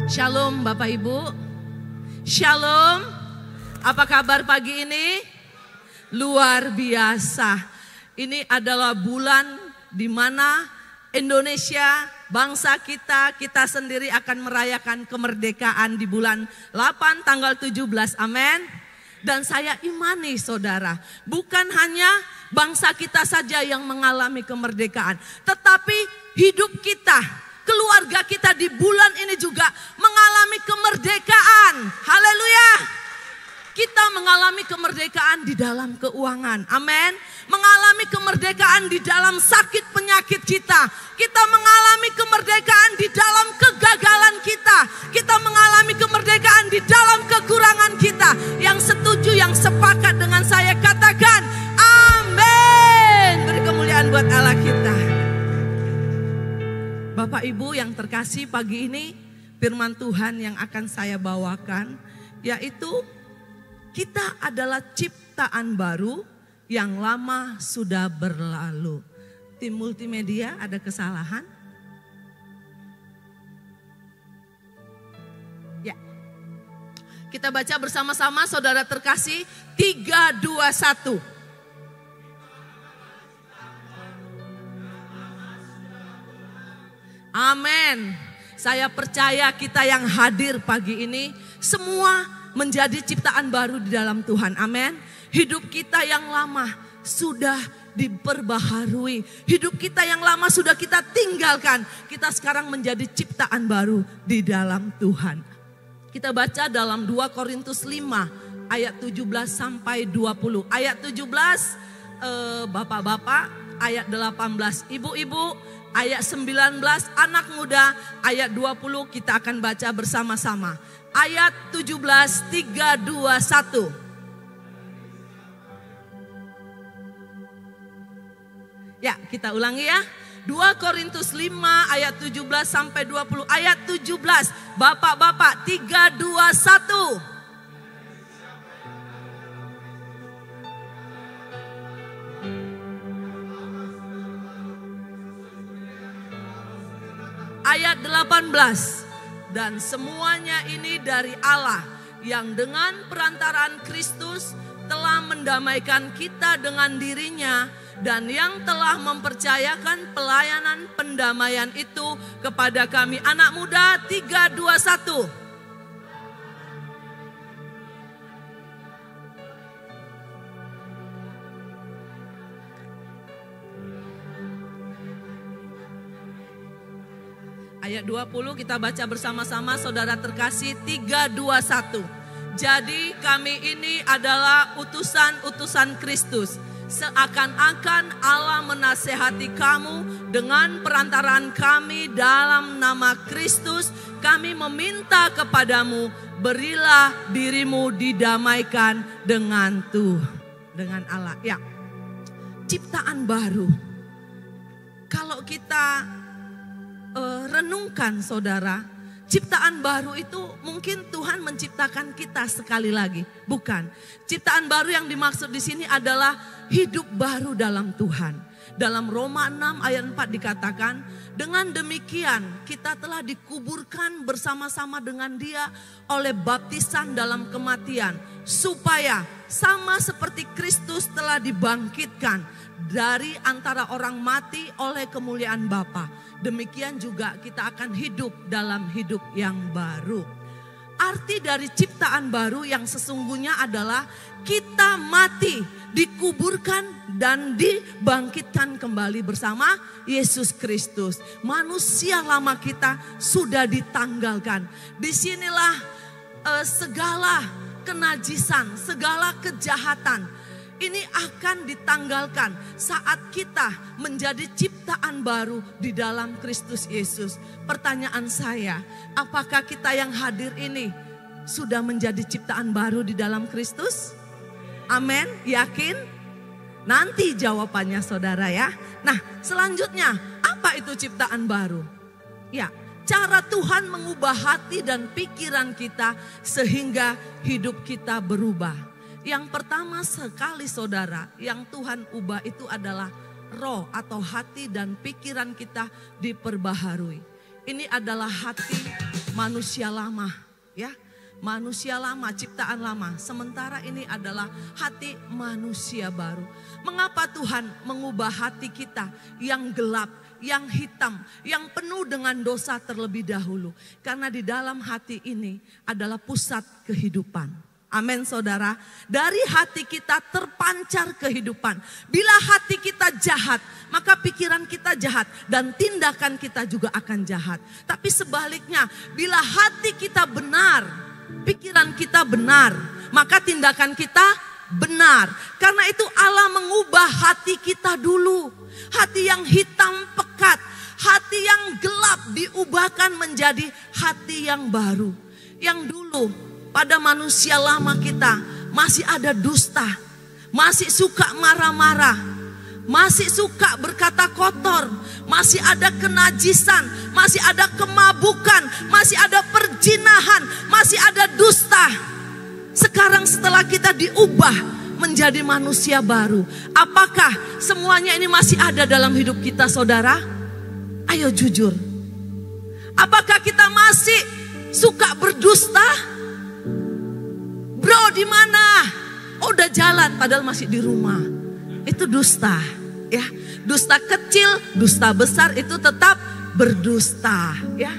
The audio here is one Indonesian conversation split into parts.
Shalom Bapak Ibu. Shalom. Apa kabar pagi ini? Luar biasa. Ini adalah bulan di mana Indonesia, bangsa kita sendiri akan merayakan kemerdekaan di bulan 8 tanggal 17. Amin. Dan saya imani saudara, bukan hanya bangsa kita saja yang mengalami kemerdekaan, tetapi hidup kita, keluarga kita di bulan ini juga mengalami kemerdekaan. Haleluya. Kita mengalami kemerdekaan di dalam keuangan. Amin. Mengalami kemerdekaan di dalam sakit penyakit kita. Kita mengalami kemerdekaan di dalam kegagalan kita. Kita mengalami kemerdekaan di dalam kekurangan kita. Yang setuju, yang sepakat dengan saya katakan amin. Beri kemuliaan buat Allah kita. Bapak Ibu yang terkasih, pagi ini firman Tuhan yang akan saya bawakan yaitu kita adalah ciptaan baru yang lama sudah berlalu. Tim multimedia ada kesalahan? Ya. Kita baca bersama-sama saudara terkasih 3, 2, 1. Amin. Saya percaya kita yang hadir pagi ini semua menjadi ciptaan baru di dalam Tuhan. Amin. Hidup kita yang lama sudah diperbaharui. Hidup kita yang lama sudah kita tinggalkan. Kita sekarang menjadi ciptaan baru di dalam Tuhan. Kita baca dalam 2 Korintus 5 ayat 17 sampai 20. Ayat 17 bapak-bapak, ayat 18 ibu-ibu, ayat 19 anak muda, ayat 20 kita akan baca bersama-sama. Ayat 17, 3, 2, 1. Ya, kita ulangi ya. 2 Korintus 5 ayat 17 sampai 20. Ayat 17. Bapak-bapak 3, 2, 1. Ayat 18. Dan semuanya ini dari Allah yang dengan perantaraan Kristus telah mendamaikan kita dengan dirinya dan yang telah mempercayakan pelayanan pendamaian itu kepada kami. Anak muda 3, 2, 1. Ayat 20 kita baca bersama-sama saudara terkasih 3, 2, 1. Jadi kami ini adalah utusan-utusan Kristus. Seakan-akan Allah menasehati kamu dengan perantaraan kami dalam nama Kristus. Kami meminta kepadamu, berilah dirimu didamaikan dengan Tuhan, dengan Allah. Ya, ciptaan baru. Kalau kita renungkan saudara, ciptaan baru itu mungkin Tuhan menciptakan kita sekali lagi. Bukan. Ciptaan baru yang dimaksud di sini adalah hidup baru dalam Tuhan. Dalam Roma 6 ayat 4 dikatakan, dengan demikian kita telah dikuburkan bersama-sama dengan Dia oleh baptisan dalam kematian, supaya sama seperti Kristus telah dibangkitkan dari antara orang mati oleh kemuliaan Bapa. Demikian juga kita akan hidup dalam hidup yang baru. Arti dari ciptaan baru yang sesungguhnya adalah kita mati, dikuburkan dan dibangkitkan kembali bersama Yesus Kristus. Manusia lama kita sudah ditanggalkan. Disinilah segala kenajisan, segala kejahatan ini akan ditanggalkan saat kita menjadi ciptaan baru di dalam Kristus Yesus. Pertanyaan saya, apakah kita yang hadir ini sudah menjadi ciptaan baru di dalam Kristus? Amin, yakin? Nanti jawabannya saudara ya. Nah, selanjutnya apa itu ciptaan baru? Ya, cara Tuhan mengubah hati dan pikiran kita sehingga hidup kita berubah. Yang pertama sekali saudara, yang Tuhan ubah itu adalah roh atau hati dan pikiran kita diperbaharui. Ini adalah hati manusia lama, ya. Manusia lama, ciptaan lama. Sementara ini adalah hati manusia baru. Mengapa Tuhan mengubah hati kita yang gelap, yang hitam, yang penuh dengan dosa terlebih dahulu? Karena di dalam hati ini adalah pusat kehidupan. Amin saudara. Dari hati kita terpancar kehidupan. Bila hati kita jahat, maka pikiran kita jahat dan tindakan kita juga akan jahat. Tapi sebaliknya, bila hati kita benar, pikiran kita benar, maka tindakan kita benar. Karena itu Allah mengubah hati kita dulu. Hati yang hitam pekat, hati yang gelap diubahkan menjadi hati yang baru. Yang dulu pada manusia lama kita masih ada dusta, masih suka marah-marah, masih suka berkata kotor, masih ada kenajisan, masih ada kemabukan, masih ada perjinahan, masih ada dusta. Sekarang setelah kita diubah menjadi manusia baru, apakah semuanya ini masih ada dalam hidup kita saudara? Ayo jujur. Apakah kita masih suka berdusta? Bro di mana? Oh, udah jalan padahal masih di rumah. Itu dusta. Ya, dusta kecil, dusta besar itu tetap berdusta, ya.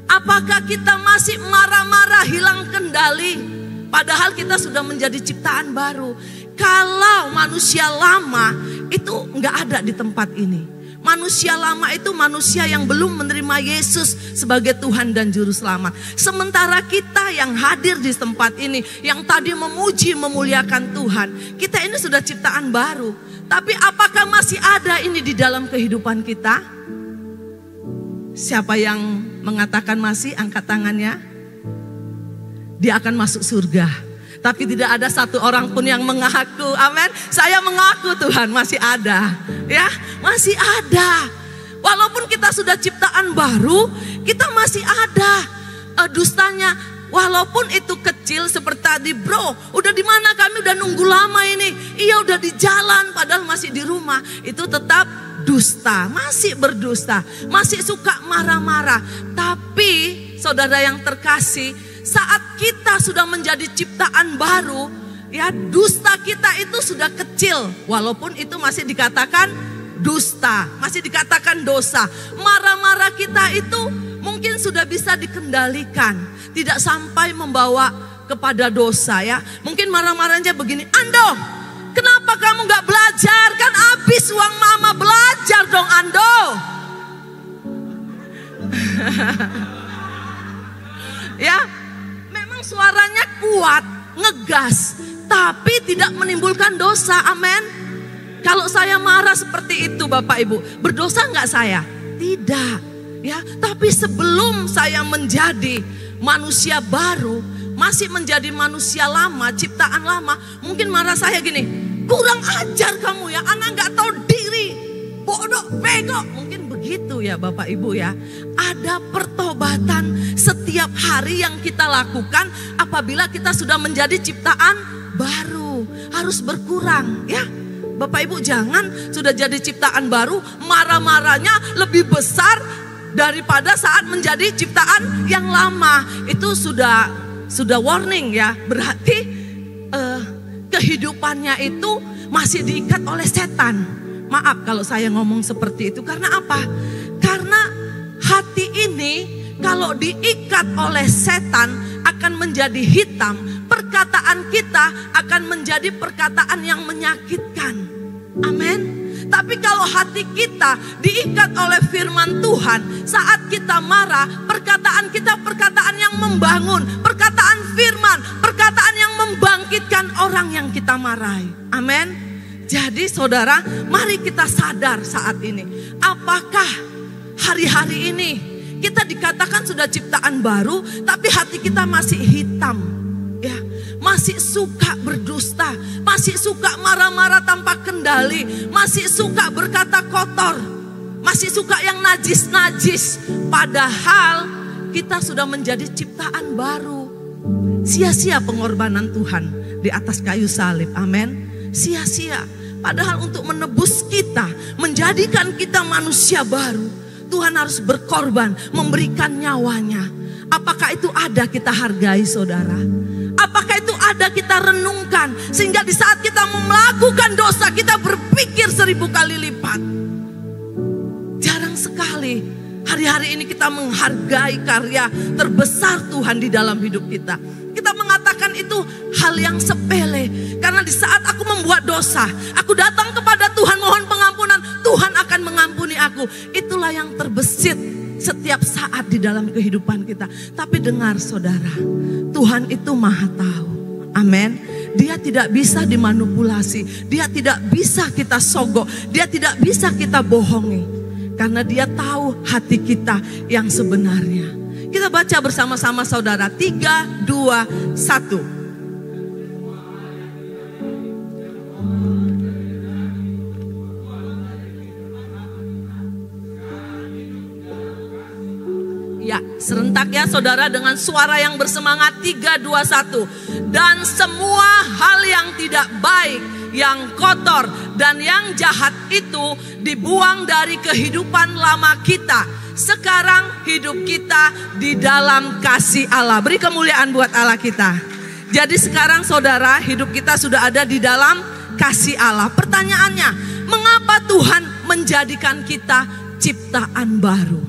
Apakah kita masih marah-marah, hilang kendali, padahal kita sudah menjadi ciptaan baru? Kalau manusia lama itu nggak ada di tempat ini. Manusia lama itu manusia yang belum menerima Yesus sebagai Tuhan dan Juru Selamat. Sementara kita yang hadir di tempat ini, yang tadi memuji memuliakan Tuhan, kita ini sudah ciptaan baru. Tapi apakah masih ada ini di dalam kehidupan kita? Siapa yang mengatakan masih, angkat tangannya. Dia akan masuk surga. Tapi tidak ada satu orang pun yang mengaku, amin. Saya mengaku Tuhan masih ada, ya, masih ada. Walaupun kita sudah ciptaan baru, kita masih ada dustanya. Walaupun itu kecil seperti tadi, bro, udah di mana, kami udah nunggu lama ini. Iya udah di jalan padahal masih di rumah. Itu tetap dusta, masih berdusta, masih suka marah-marah. Tapi saudara yang terkasih, saat kita sudah menjadi ciptaan baru, ya, dusta kita itu sudah kecil. Walaupun itu masih dikatakan dusta, masih dikatakan dosa. Marah-marah kita itu mungkin sudah bisa dikendalikan. Tidak sampai membawa kepada dosa, ya. Mungkin marah-marahnya begini, Ando, kenapa kamu gak belajar? Kan habis uang mama, belajar dong Ando. Ya, memang suaranya kuat, ngegas, tapi tidak menimbulkan dosa, amin. Kalau saya marah seperti itu Bapak Ibu, berdosa gak saya? Tidak, ya. Tapi sebelum saya menjadi manusia baru, masih menjadi manusia lama, ciptaan lama, mungkin marah saya gini, kurang ajar kamu ya, anak gak tahu diri, bodoh, bego. Mungkin begitu ya Bapak Ibu ya. Ada pertobatan setiap hari yang kita lakukan apabila kita sudah menjadi ciptaan baru. Harus berkurang, ya. Bapak Ibu jangan sudah jadi ciptaan baru, marah-marahnya lebih besar daripada saat menjadi ciptaan yang lama. Itu sudah warning ya. Berarti kehidupannya itu masih diikat oleh setan. Maaf kalau saya ngomong seperti itu. Karena apa? Karena hati ini kalau diikat oleh setan akan menjadi hitam. Perkataan kita akan menjadi perkataan yang menyakitkan. Amin. Tapi kalau hati kita diikat oleh firman Tuhan, saat kita marah, perkataan kita perkataan yang membangun, perkataan firman, perkataan yang membangkitkan orang yang kita marahi. Amin. Jadi saudara, mari kita sadar saat ini. Apakah hari-hari ini kita dikatakan sudah ciptaan baru, tapi hati kita masih hitam, ya, masih suka berdusta, masih suka marah-marah tanpa kendali, masih suka berkata kotor, masih suka yang najis-najis. Padahal kita sudah menjadi ciptaan baru. Sia-sia pengorbanan Tuhan di atas kayu salib, amin. Sia-sia. Padahal untuk menebus kita, menjadikan kita manusia baru, Tuhan harus berkorban, memberikan nyawanya. Apakah itu ada kita hargai saudara? Apakah itu ada kita renungkan sehingga di saat kita melakukan dosa kita berpikir 1000 kali lipat? Jarang sekali hari-hari ini kita menghargai karya terbesar Tuhan di dalam hidup kita. Kita mengatakan itu hal yang sepele. Karena di saat aku membuat dosa, aku datang kepada Tuhan mohon pengampunan, Tuhan akan mengampuni aku. Itulah yang terbesit setiap saat di dalam kehidupan kita. Tapi dengar saudara, Tuhan itu maha tahu. Amin. Dia tidak bisa dimanipulasi. Dia tidak bisa kita sogok. Dia tidak bisa kita bohongi. Karena dia tahu hati kita yang sebenarnya. Kita baca bersama-sama saudara. 3, 2, 1. Ya, serentak ya saudara dengan suara yang bersemangat. 3, 2, 1. Dan semua hal yang tidak baik, yang kotor dan yang jahat itu dibuang dari kehidupan lama kita. Sekarang hidup kita di dalam kasih Allah. Beri kemuliaan buat Allah kita. Jadi sekarang saudara, hidup kita sudah ada di dalam kasih Allah. Pertanyaannya, mengapa Tuhan menjadikan kita ciptaan baru?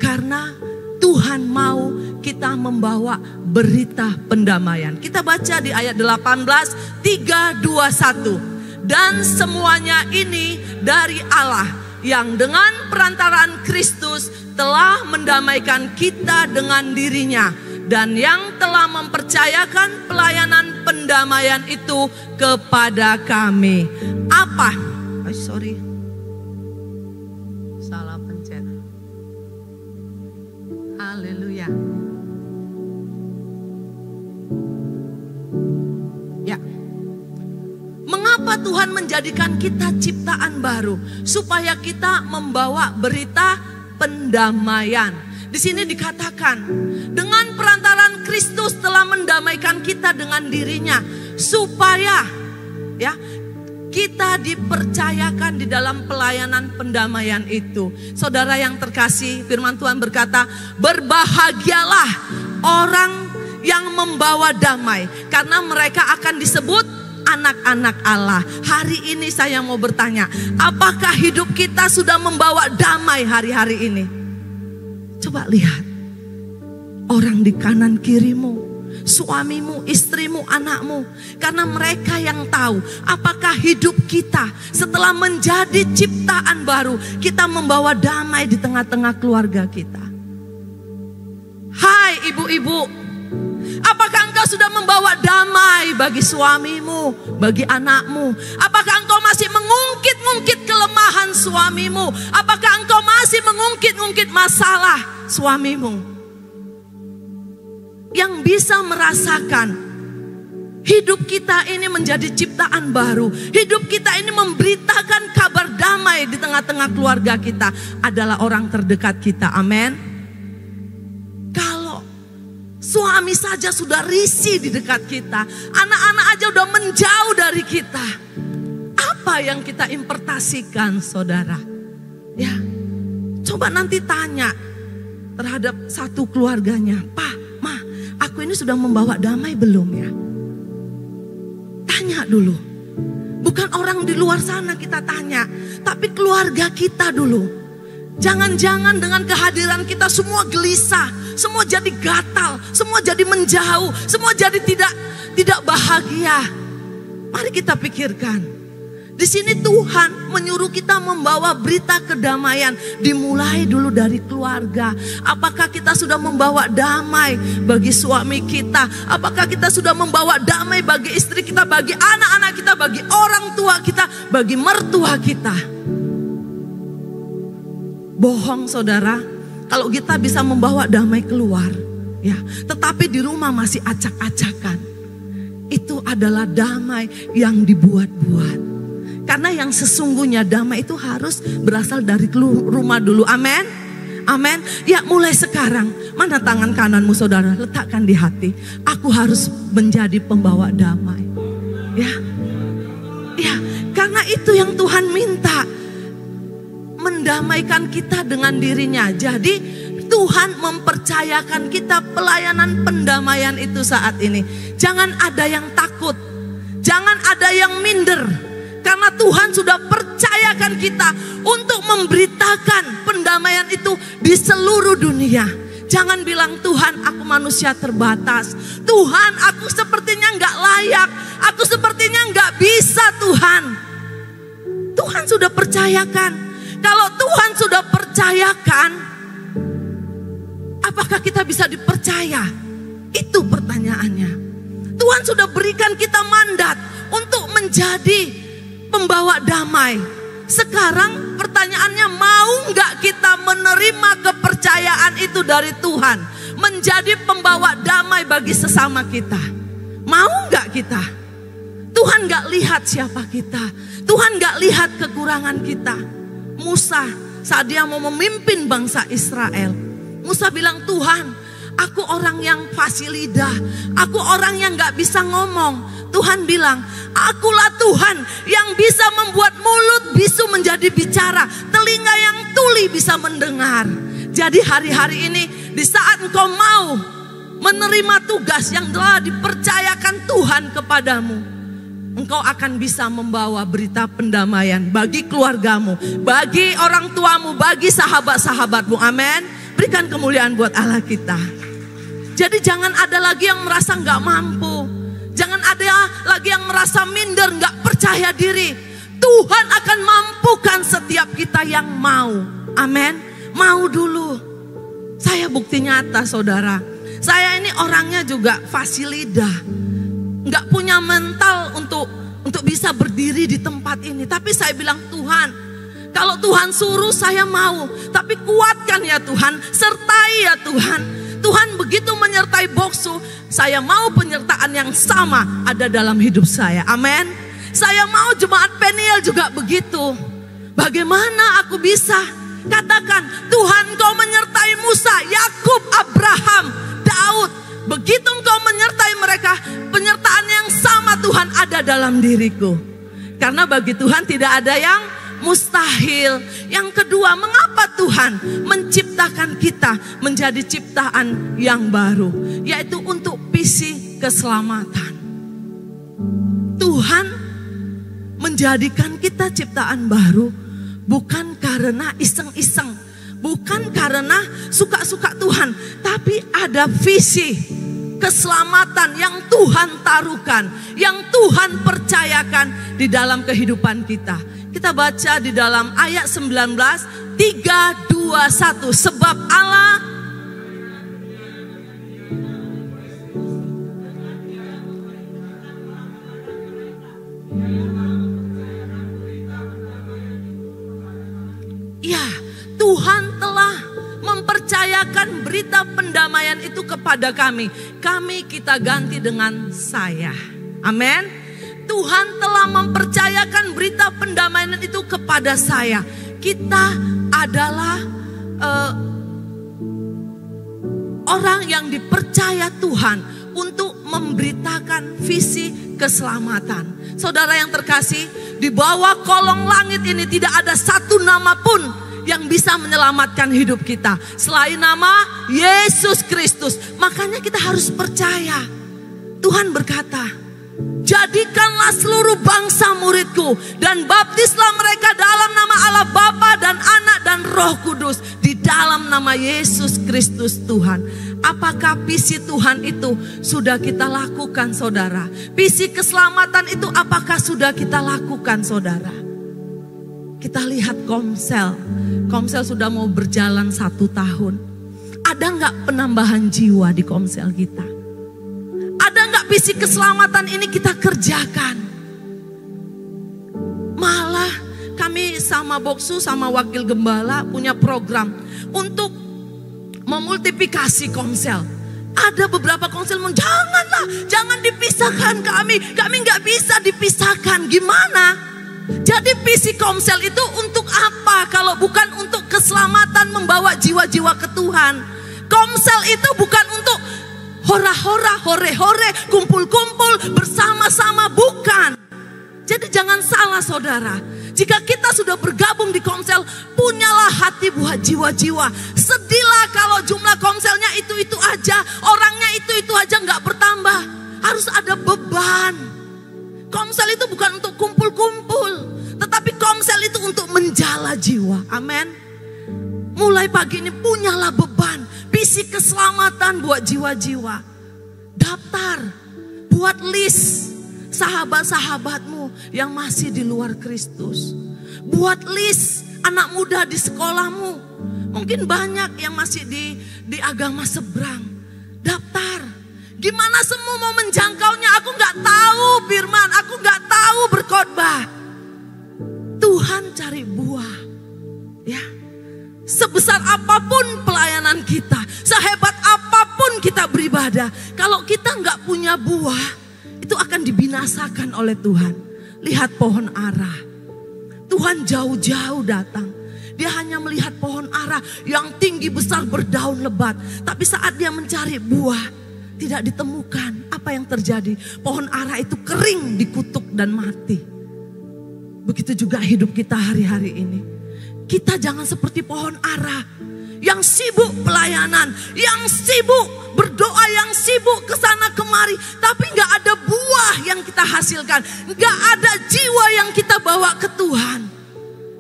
Karena Tuhan mau kita membawa berita pendamaian. Kita baca di ayat 18, 3, 2, 1. Dan semuanya ini dari Allah yang dengan perantaraan Kristus telah mendamaikan kita dengan dirinya. Dan yang telah mempercayakan pelayanan pendamaian itu kepada kami. Apa? Salah pencet. Haleluya. Ya. Mengapa Tuhan menjadikan kita ciptaan baru? Supaya kita membawa berita pendamaian. Di sini dikatakan, dengan perantaraan Kristus telah mendamaikan kita dengan dirinya. Supaya ya, kita dipercayakan di dalam pelayanan pendamaian itu. Saudara yang terkasih, firman Tuhan berkata, berbahagialah orang yang membawa damai, karena mereka akan disebut anak-anak Allah. Hari ini saya mau bertanya, apakah hidup kita sudah membawa damai hari-hari ini? Coba lihat, orang di kanan kirimu, suamimu, istrimu, anakmu. Karena mereka yang tahu apakah hidup kita setelah menjadi ciptaan baru, kita membawa damai di tengah-tengah keluarga kita. Hai ibu-ibu, apakah engkau sudah membawa damai bagi suamimu, bagi anakmu? Apakah engkau masih mengungkit-ungkit kelemahan suamimu? Apakah engkau masih mengungkit-ungkit masalah suamimu? Yang bisa merasakan hidup kita ini menjadi ciptaan baru, hidup kita ini memberitakan kabar damai di tengah-tengah keluarga kita adalah orang terdekat kita. Amin. Kalau suami saja sudah risih di dekat kita, anak-anak aja udah menjauh dari kita, apa yang kita impartasikan saudara? Ya, coba nanti tanya terhadap satu keluarganya, Pak, Ma, aku ini sudah membawa damai belum ya? Tanya dulu. Bukan orang di luar sana kita tanya, tapi keluarga kita dulu. Jangan-jangan dengan kehadiran kita semua gelisah, semua jadi gatal, semua jadi menjauh, semua jadi tidak bahagia. Mari kita pikirkan. Di sini Tuhan menyuruh kita membawa berita kedamaian, dimulai dulu dari keluarga. Apakah kita sudah membawa damai bagi suami kita? Apakah kita sudah membawa damai bagi istri kita, bagi anak-anak kita, bagi orang tua kita, bagi mertua kita? Bohong saudara, kalau kita bisa membawa damai keluar, ya, tetapi di rumah masih acak-acakan. Itu adalah damai yang dibuat-buat. Karena yang sesungguhnya damai itu harus berasal dari rumah dulu. Amin. Amin. Ya, mulai sekarang, mana tangan kananmu saudara, letakkan di hati. Aku harus menjadi pembawa damai. Ya. Ya, karena itu yang Tuhan minta. Mendamaikan kita dengan dirinya. Jadi Tuhan mempercayakan kita pelayanan pendamaian itu saat ini. Jangan ada yang takut, jangan ada yang minder, karena Tuhan sudah percayakan kita untuk memberitakan pendamaian itu di seluruh dunia. Jangan bilang, Tuhan aku manusia terbatas, Tuhan aku sepertinya nggak layak, aku sepertinya nggak bisa. Tuhan sudah percayakan. Kalau Tuhan sudah percayakan, apakah kita bisa dipercaya? Itu pertanyaannya. Tuhan sudah berikan kita mandat untuk menjadi pembawa damai. Sekarang pertanyaannya, mau nggak kita menerima kepercayaan itu dari Tuhan, menjadi pembawa damai bagi sesama kita? Mau nggak kita? Tuhan nggak lihat siapa kita, Tuhan nggak lihat kekurangan kita. Musa saat dia mau memimpin bangsa Israel, Musa bilang, Tuhan, aku orang yang fasih lidah, aku orang yang nggak bisa ngomong. Tuhan bilang, akulah Tuhan yang bisa membuat mulut bisu menjadi bicara, telinga yang tuli bisa mendengar. Jadi hari-hari ini, di saat engkau mau menerima tugas yang telah dipercayakan Tuhan kepadamu, engkau akan bisa membawa berita pendamaian bagi keluargamu, bagi orang tuamu, bagi sahabat-sahabatmu. Amin. Berikan kemuliaan buat Allah kita. Jadi jangan ada lagi yang merasa nggak mampu. Jangan ada lagi yang merasa minder, nggak percaya diri. Tuhan akan mampukan setiap kita yang mau. Amin. Mau dulu. Saya bukti nyata, saudara. Saya ini orangnya juga fasih lidah, nggak punya mental untuk bisa berdiri di tempat ini. Tapi saya bilang, Tuhan, kalau Tuhan suruh saya mau, tapi kuatkan ya Tuhan, sertai ya Tuhan. Tuhan begitu menyertai Boksu, saya mau penyertaan yang sama ada dalam hidup saya. Amin. Saya mau jemaat Peniel juga begitu. Bagaimana aku bisa? Katakan, Tuhan kau menyertai Musa, Yakub, Abraham, Daud. Begitu engkau menyertai mereka, penyertaan yang sama Tuhan ada dalam diriku. Karena bagi Tuhan tidak ada yang mustahil. Yang kedua, mengapa Tuhan menciptakan kita menjadi ciptaan yang baru? Yaitu untuk visi keselamatan. Tuhan menjadikan kita ciptaan baru bukan karena iseng-iseng, bukan karena suka-suka Tuhan, tapi ada visi keselamatan yang Tuhan taruhkan, yang Tuhan percayakan di dalam kehidupan kita. Kita baca di dalam ayat 19, 3, 2, 1. Sebab Allah Tuhan telah mempercayakan berita pendamaian itu kepada kami. Kita ganti dengan saya. Amin. Tuhan telah mempercayakan berita pendamaian itu kepada saya. Kita adalah orang yang dipercaya Tuhan untuk memberitakan visi keselamatan. Saudara yang terkasih, di bawah kolong langit ini tidak ada satu nama pun yang bisa menyelamatkan hidup kita selain nama Yesus Kristus. Makanya kita harus percaya. Tuhan berkata, jadikanlah seluruh bangsa muridku dan baptislah mereka dalam nama Allah Bapa dan Anak dan Roh Kudus, di dalam nama Yesus Kristus Tuhan. Apakah visi Tuhan itu sudah kita lakukan, saudara? Visi keselamatan itu apakah sudah kita lakukan, saudara? Kita lihat Komsel sudah mau berjalan 1 tahun. Ada nggak penambahan jiwa di Komsel kita? Ada nggak visi keselamatan ini kita kerjakan? Malah kami sama Boksu sama Wakil Gembala punya program untuk memultiplikasi Komsel. Ada beberapa Komsel jangan dipisahkan kami nggak bisa dipisahkan. Gimana? Jadi visi Komsel itu untuk apa kalau bukan untuk keselamatan, membawa jiwa-jiwa ke Tuhan? Komsel itu bukan untuk hora-hora, hore-hore, kumpul-kumpul bersama-sama, bukan. Jadi jangan salah, saudara. Jika kita sudah bergabung di Komsel, punyalah hati buat jiwa-jiwa. Sedihlah kalau jumlah Komselnya itu-itu aja, orangnya itu-itu aja nggak bertambah. Harus ada beban. Komsel itu bukan untuk kumpul-kumpul, tetapi Komsel itu untuk menjala jiwa. Amin. Mulai pagi ini punyalah beban, visi keselamatan buat jiwa-jiwa. Daftar, buat list sahabat-sahabatmu yang masih di luar Kristus. Buat list anak muda di sekolahmu. Mungkin banyak yang masih di agama seberang. Daftar. Gimana semua mau menjangkaunya? Aku gak tahu firman, aku gak tahu berkhotbah. Tuhan cari buah. Ya. Sebesar apapun pelayanan kita, sehebat apapun kita beribadah, kalau kita nggak punya buah, itu akan dibinasakan oleh Tuhan. Lihat pohon ara. Tuhan jauh-jauh datang. Dia hanya melihat pohon ara yang tinggi besar berdaun lebat. Tapi saat dia mencari buah, tidak ditemukan. Apa yang terjadi? Pohon ara itu kering, dikutuk dan mati. Begitu juga hidup kita hari-hari ini. Kita jangan seperti pohon ara yang sibuk pelayanan, yang sibuk berdoa, yang sibuk kesana kemari, tapi nggak ada buah yang kita hasilkan, nggak ada jiwa yang kita bawa ke Tuhan.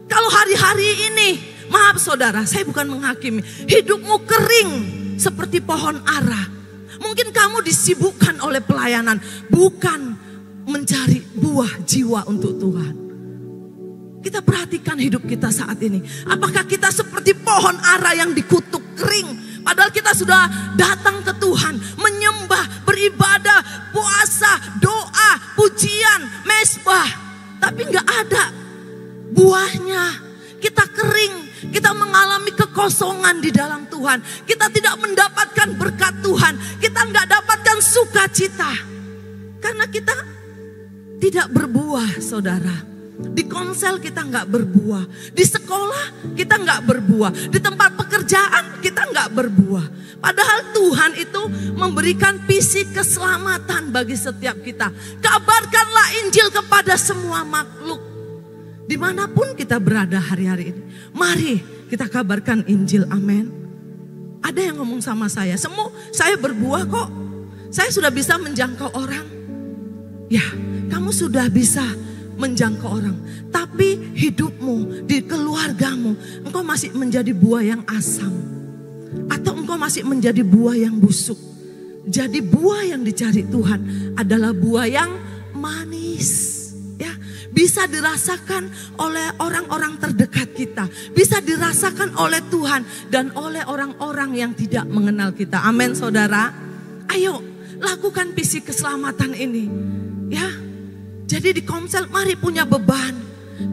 Kalau hari-hari ini, maaf saudara, saya bukan menghakimi, hidupmu kering seperti pohon ara. Mungkin kamu disibukkan oleh pelayanan, bukan mencari buah jiwa untuk Tuhan. Kita perhatikan hidup kita saat ini. Apakah kita seperti pohon ara yang dikutuk kering? Padahal kita sudah datang ke Tuhan, menyembah, beribadah, puasa, doa, pujian, mesbah. Tapi nggak ada buahnya. Kita kering, kita mengalami kekosongan di dalam Tuhan. Kita tidak mendapatkan berkat Tuhan. Kita nggak dapatkan sukacita. Karena kita tidak berbuah, saudara. Di Komsel kita nggak berbuah, di sekolah kita nggak berbuah, di tempat pekerjaan kita nggak berbuah. Padahal Tuhan itu memberikan visi keselamatan bagi setiap kita. Kabarkanlah Injil kepada semua makhluk. Dimanapun kita berada hari-hari ini, mari kita kabarkan Injil, amin. Ada yang ngomong sama saya, saya berbuah kok, saya sudah bisa menjangkau orang. Ya, kamu sudah bisa menjangkau orang, tapi hidupmu, di keluargamu, engkau masih menjadi buah yang asam, atau engkau masih menjadi buah yang busuk. Jadi buah yang dicari Tuhan adalah buah yang manis, ya, bisa dirasakan oleh orang-orang terdekat kita, bisa dirasakan oleh Tuhan dan oleh orang-orang yang tidak mengenal kita. Amin, saudara. Ayo lakukan visi keselamatan ini, ya. Jadi di Komsel mari punya beban.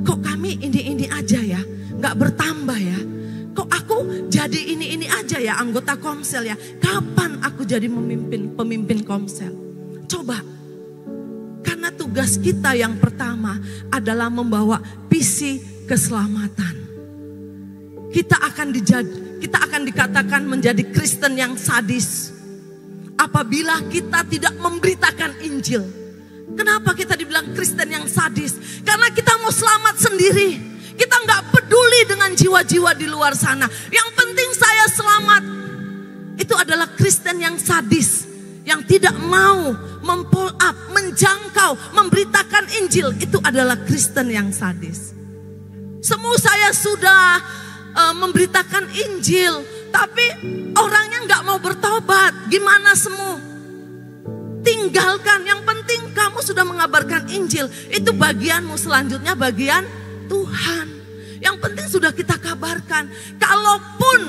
Kok kami ini aja ya, gak bertambah ya. Kok aku jadi ini aja ya anggota Komsel ya. Kapan aku jadi pemimpin Komsel? Coba. Karena tugas kita yang pertama adalah membawa visi keselamatan. Kita akan dikatakan menjadi Kristen yang sadis apabila kita tidak memberitakan Injil. Kenapa kita dibilang Kristen yang sadis? Karena kita mau selamat sendiri. Kita nggak peduli dengan jiwa-jiwa di luar sana. Yang penting saya selamat. Itu adalah Kristen yang sadis. Yang tidak mau mem-pull up, menjangkau, memberitakan Injil. Itu adalah Kristen yang sadis. Semua saya sudah memberitakan Injil, tapi orangnya nggak mau bertobat. Gimana semua? Tinggalkan, yang penting kamu sudah mengabarkan Injil. Itu bagianmu, selanjutnya bagian Tuhan. Yang penting sudah kita kabarkan. Kalaupun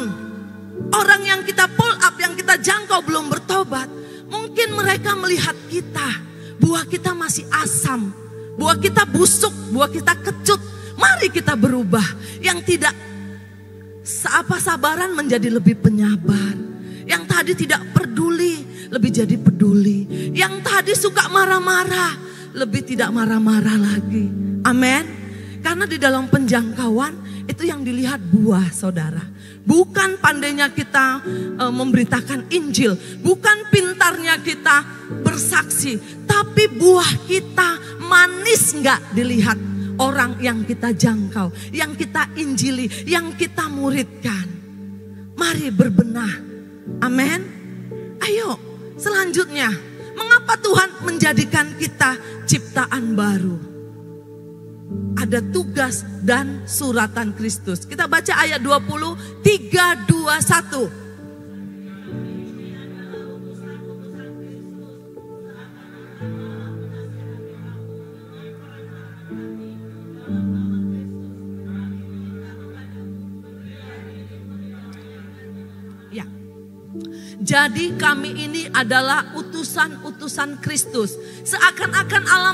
orang yang kita pull up, yang kita jangkau belum bertobat, mungkin mereka melihat kita, buah kita masih asam, buah kita busuk, buah kita kecut. Mari kita berubah. Yang tidak sabaran menjadi lebih penyabar. Yang tadi tidak peduli, lebih jadi peduli. Yang tadi suka marah-marah, lebih tidak marah-marah lagi. Amin. Karena di dalam penjangkauan itu yang dilihat buah, saudara. Bukan pandainya kita memberitakan Injil, bukan pintarnya kita bersaksi, tapi buah kita manis nggak dilihat orang yang kita jangkau, yang kita injili, yang kita muridkan. Mari berbenah. Amin. Ayo, selanjutnya, mengapa Tuhan menjadikan kita ciptaan baru? Ada tugas dan suratan Kristus. Kita baca ayat 20, 3, 2, 1. Ya. Jadi kami ini adalah utusan-utusan Kristus. Seakan-akan Allah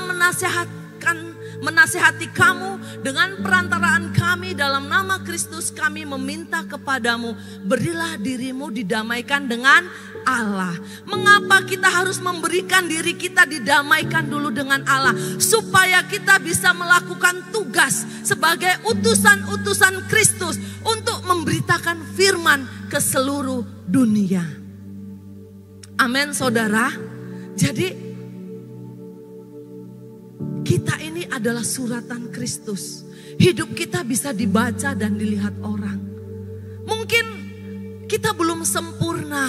menasihati kamu dengan perantaraan kami dalam nama Kristus. Kami meminta kepadamu, berilah dirimu didamaikan dengan Allah. Mengapa kita harus memberikan diri kita didamaikan dulu dengan Allah? Supaya kita bisa melakukan tugas sebagai utusan-utusan Kristus untuk memberitakan firman ke seluruh dunia. Amin, saudara. Jadi kita ini adalah suratan Kristus. Hidup kita bisa dibaca dan dilihat orang. Mungkin kita belum sempurna.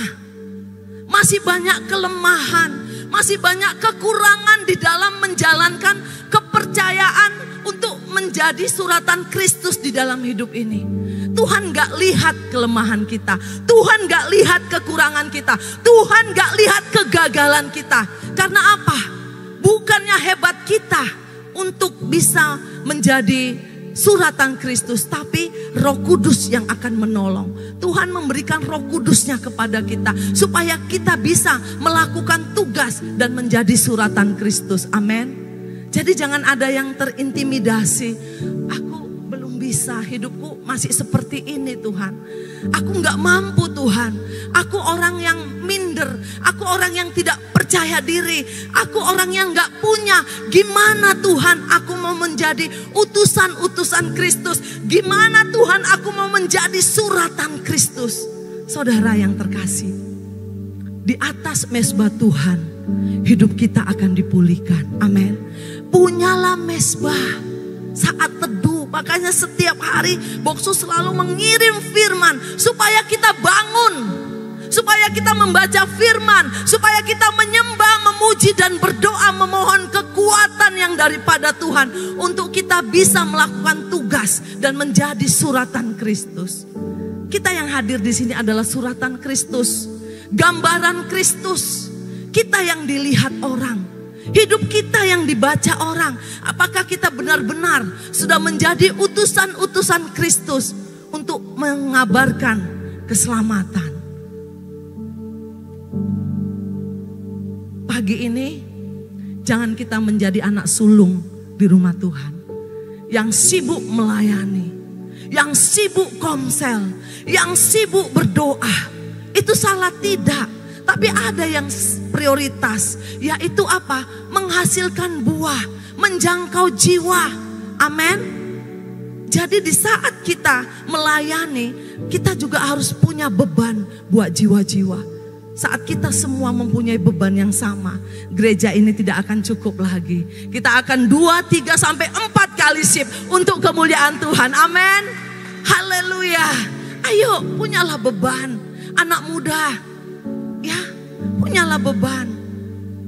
Masih banyak kelemahan, masih banyak kekurangan di dalam menjalankan kepercayaan untuk menjadi suratan Kristus di dalam hidup ini. Tuhan gak lihat kelemahan kita, Tuhan gak lihat kekurangan kita, Tuhan gak lihat kegagalan kita. Karena apa? Bukannya hebat kita untuk bisa menjadi suratan Kristus, tapi Roh Kudus yang akan menolong. Tuhan memberikan Roh Kudusnya kepada kita supaya kita bisa melakukan tugas dan menjadi suratan Kristus. Amin. Jadi jangan ada yang terintimidasi. Aku belum bisa, hidupku masih seperti ini Tuhan. Aku gak mampu Tuhan. Aku orang yang minder. Aku orang yang tidak percaya diri. Aku orang yang gak punya. Gimana Tuhan aku mau menjadi utusan-utusan Kristus? Gimana Tuhan aku mau menjadi suratan Kristus? Saudara yang terkasih, di atas mezbah Tuhan hidup kita akan dipulihkan. Amin. Punyalah mezbah saat teduh. Makanya setiap hari Boksu selalu mengirim firman supaya kita bangun, supaya kita membaca firman, supaya kita menyembah, memuji dan berdoa, memohon kekuatan yang daripada Tuhan untuk kita bisa melakukan tugas dan menjadi suratan Kristus. Kita yang hadir di sini adalah suratan Kristus, gambaran Kristus. Kita yang dilihat orang. Hidup kita yang dibaca orang. Apakah kita benar-benar sudah menjadi utusan-utusan Kristus untuk mengabarkan keselamatan? Pagi ini jangan kita menjadi anak sulung di rumah Tuhan yang sibuk melayani, yang sibuk komsel, yang sibuk berdoa. Itu salah tidak. Tapi ada yang prioritas, yaitu apa? Menghasilkan buah, menjangkau jiwa. Amin. Jadi di saat kita melayani, kita juga harus punya beban buat jiwa-jiwa. Saat kita semua mempunyai beban yang sama, gereja ini tidak akan cukup lagi. Kita akan 2, 3, sampai 4 kali shift untuk kemuliaan Tuhan. Amin. Haleluya. Ayo, punyalah beban. Anak muda, ya, punyalah beban.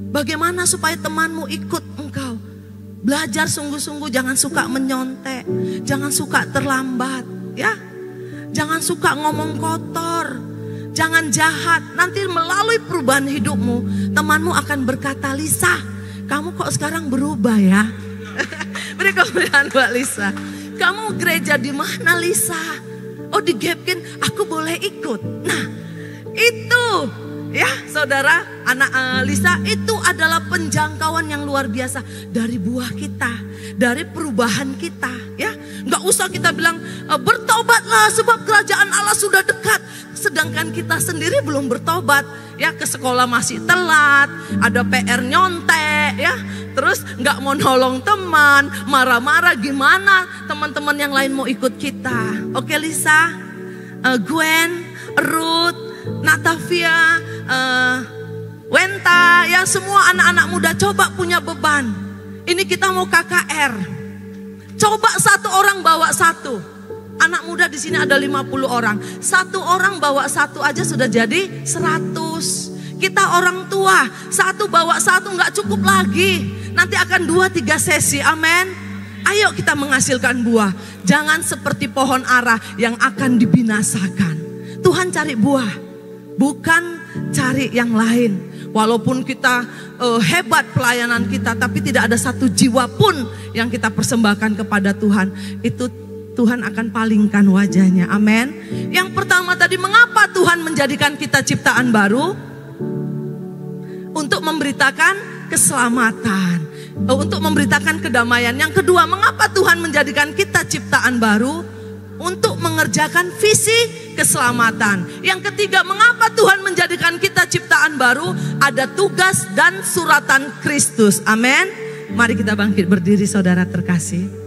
Bagaimana supaya temanmu ikut engkau? Belajar sungguh-sungguh, jangan suka menyontek, jangan suka terlambat, ya. Jangan suka ngomong kotor, jangan jahat. Nanti melalui perubahan hidupmu, temanmu akan berkata, Lisa, kamu kok sekarang berubah ya? Beri kemuliaan buat Lisa. Kamu gereja di mana Lisa? Oh di Gapkin, aku boleh ikut. Nah itu ya saudara, anak Lisa, itu adalah penjangkauan yang luar biasa dari buah kita, dari perubahan kita, ya. Nggak usah kita bilang bertobatlah sebab kerajaan Allah sudah dekat, sedangkan kita sendiri belum bertobat, ya. Ke sekolah masih telat, ada PR nyontek, ya. Terus nggak mau nolong teman, marah-marah, gimana teman-teman yang lain mau ikut kita? Oke Lisa, Gwen, Ruth, Natavia, Wenta, ya semua anak-anak muda coba punya beban. Ini kita mau KKR. Coba satu orang bawa satu. Anak muda di sini ada 50 orang. Satu orang bawa satu aja sudah jadi 100. Kita orang tua, satu bawa satu nggak cukup lagi. Nanti akan 2-3 sesi, amin. Ayo kita menghasilkan buah. Jangan seperti pohon ara yang akan dibinasakan. Tuhan cari buah, bukan cari yang lain. Walaupun kita hebat pelayanan kita, tapi tidak ada satu jiwa pun yang kita persembahkan kepada Tuhan. Itu Tuhan akan palingkan wajahnya, amin. Yang pertama tadi, mengapa Tuhan menjadikan kita ciptaan baru? Untuk memberitakan keselamatan, untuk memberitakan kedamaian. Yang kedua, mengapa Tuhan menjadikan kita ciptaan baru? Untuk mengerjakan visi keselamatan. Yang ketiga, mengapa Tuhan menjadikan kita ciptaan baru? Ada tugas dan suratan Kristus, amin. Mari kita bangkit berdiri, saudara terkasih.